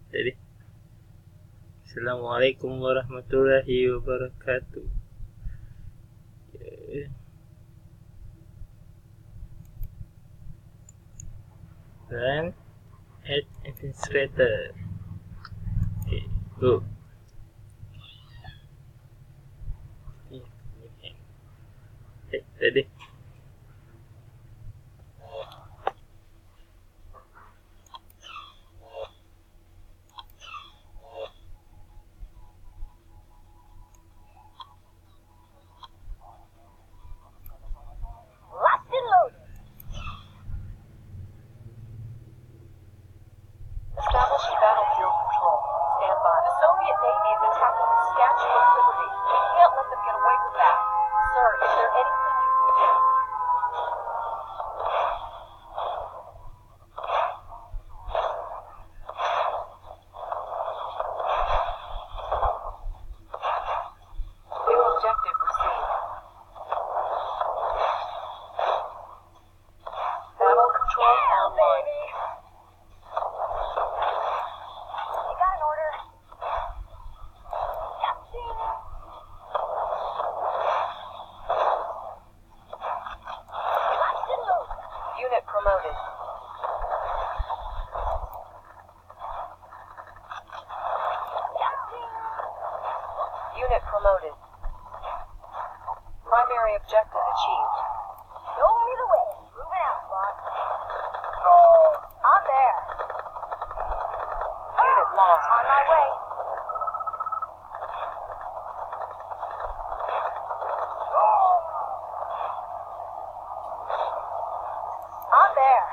Tadi. Assalamualaikum warahmatullahi wabarakatuh. Eh, Run at administrator. Okay, go. Tadi. Locked and loaded. Establishing battlefield control. Stand by. The Soviet Navy is attacking the Statue of Liberty. We can't let them get away with that. Sir, is there anything you can do? New objective received. Battle control online. You got an order? Captain. Locked and loaded. Unit promoted. Captain. Unit promoted. Primary objective achieved. Show me the way. Moving out, boss. I'm there. Unit lost. On my way. I'm there.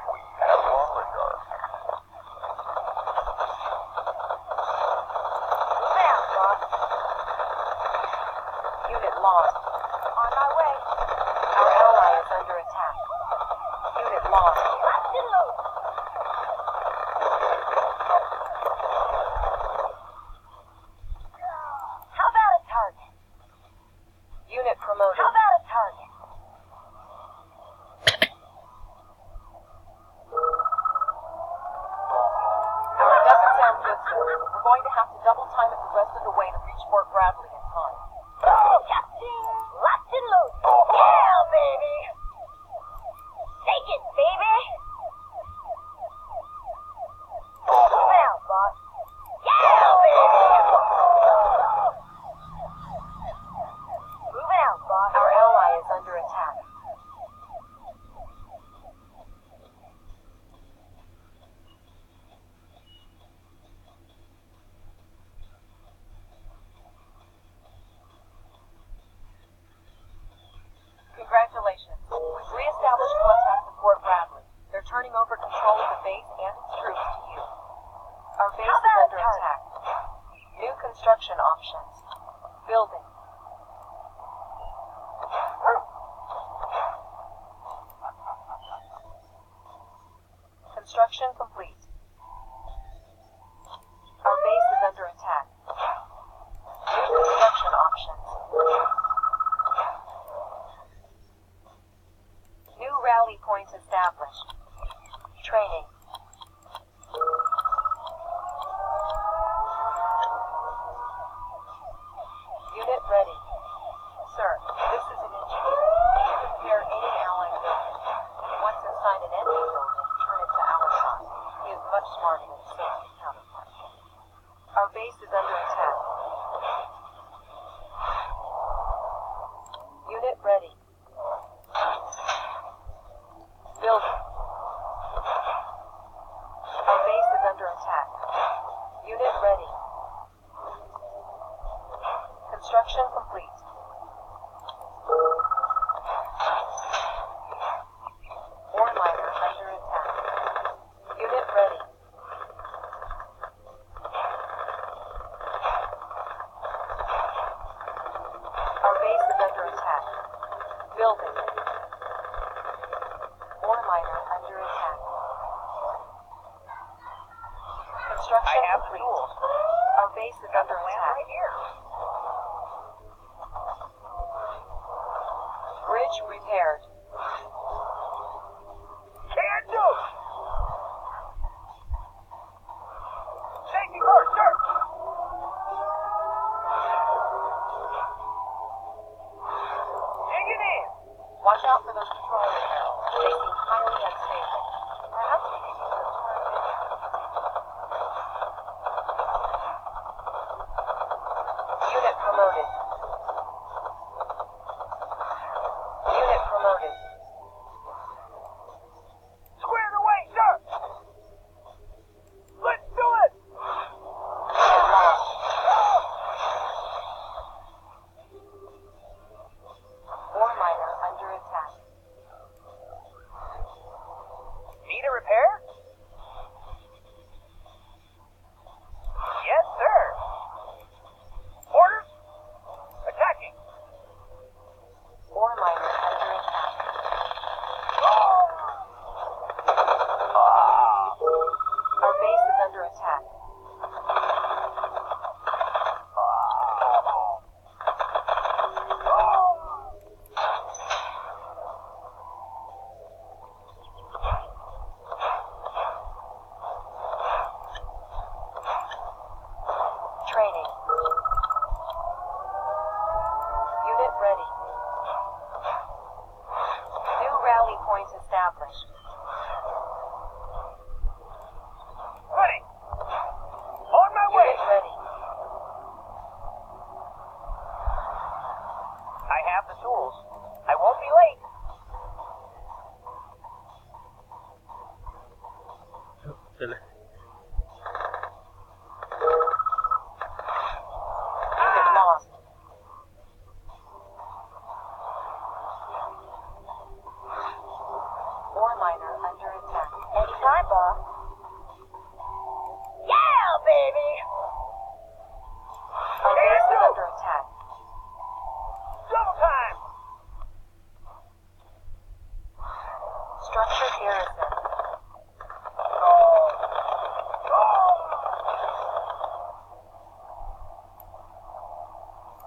Moving out, boss. Unit lost. On my way. Our ally is under attack. Unit lost. Locked and loaded. How about a target? Unit promoted. How about a target? That doesn't sound good, sir. We're going to have to double time it the rest of the way to reach Fort Bradley in time. Captain, locked and loaded. Yeah, baby. Take it, baby. Moving out, boss. Yeah, baby. Moving out, boss. Our ally is under attack. Congratulations. We've reestablished contact with Fort Bradley. They're turning over control of the base and its troops to you. Our base is under attack. New construction options. Building. Construction complete. Our base is under attack. New construction options. New rally point established. Training. Unit ready. Sir, this is an engineer. You can repair any allied building. Once inside an enemy building, turn it to our side. He is much smarter than Soviet counterpart. Our base is under attack. Unit ready. Building. Our base is under attack. Unit ready. Construction complete. Ore miner under attack. Unit ready. Our base is under attack. Building. Ore miner under attack. Construction complete. Our base is under attack. Right here. Bridge repaired. Can do. Salah. Unit lost. Ore miner under attack. Anytime, boss. Yeah, baby! Our base is under attack. Double time! Structure garrison.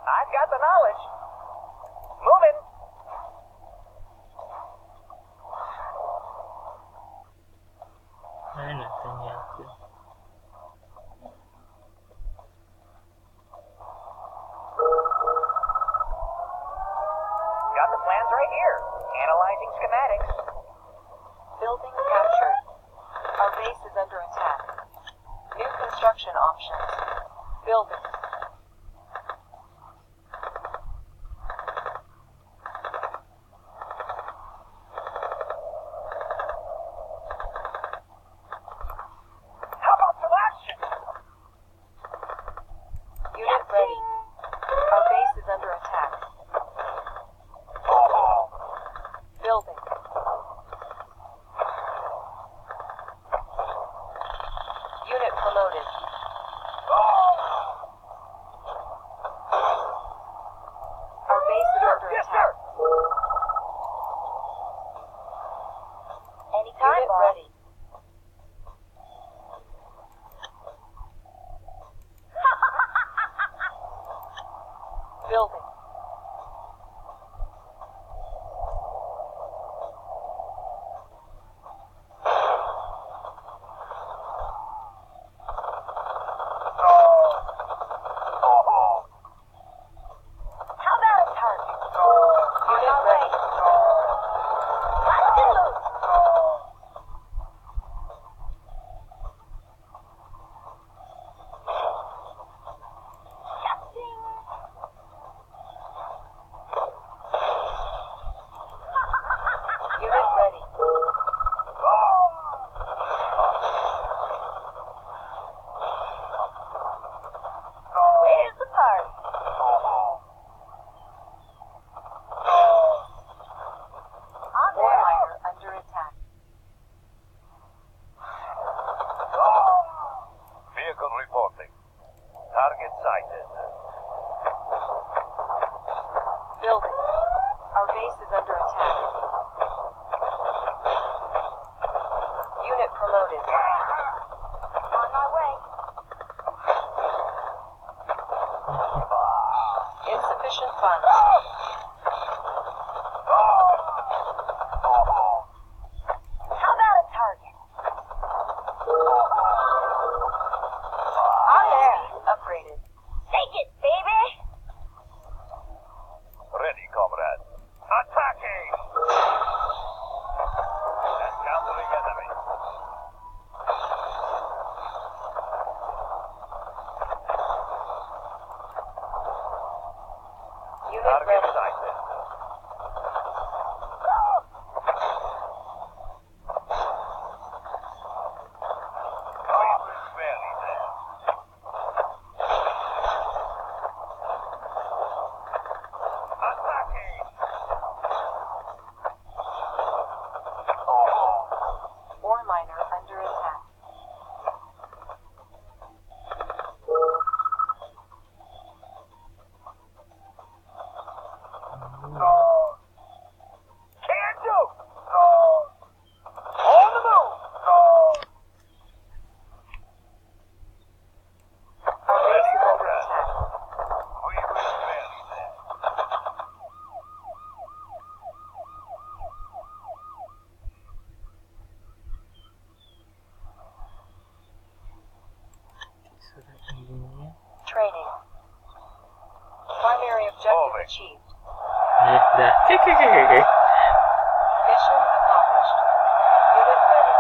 I've got the knowledge. Moving. Mana tanya aku? Got the plans right here. Analyzing schematics. Building captured. Our base is under attack. New construction options. Building. How about some action? Unit ready. Our base is under attack. Building. Unit promoted. Our base is under attack. Anytime, unit ready. Building. How about a target? Unit ready. Let's get loose. Unit ready. Where's the party? On there. Ore miner under attack. Vehicle reporting. Target sighted. Building. Our base is under attack. Unit promoted. On my way. Insufficient funds. How about a target? On there. Upgraded. Take it, baby! Ready, comrade. Attacking! Encountering enemy. Unit Target ready. sighted. We will barely there. Attacking! Ore miner under attack. Can do! On the move! Our base is under attack. We will barely there. Surat engineer. Training. Primary objective achieved. Dah. Mission accomplished. Unit ready.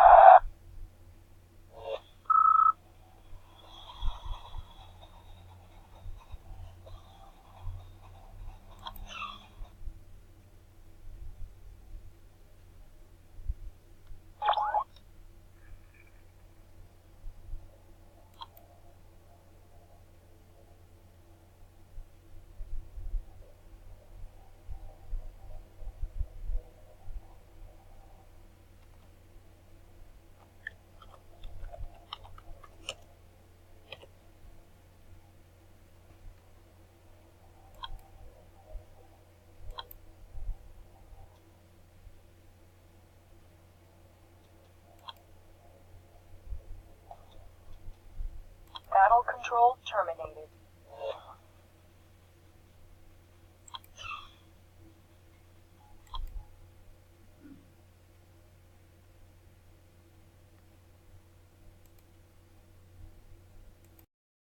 Control terminated.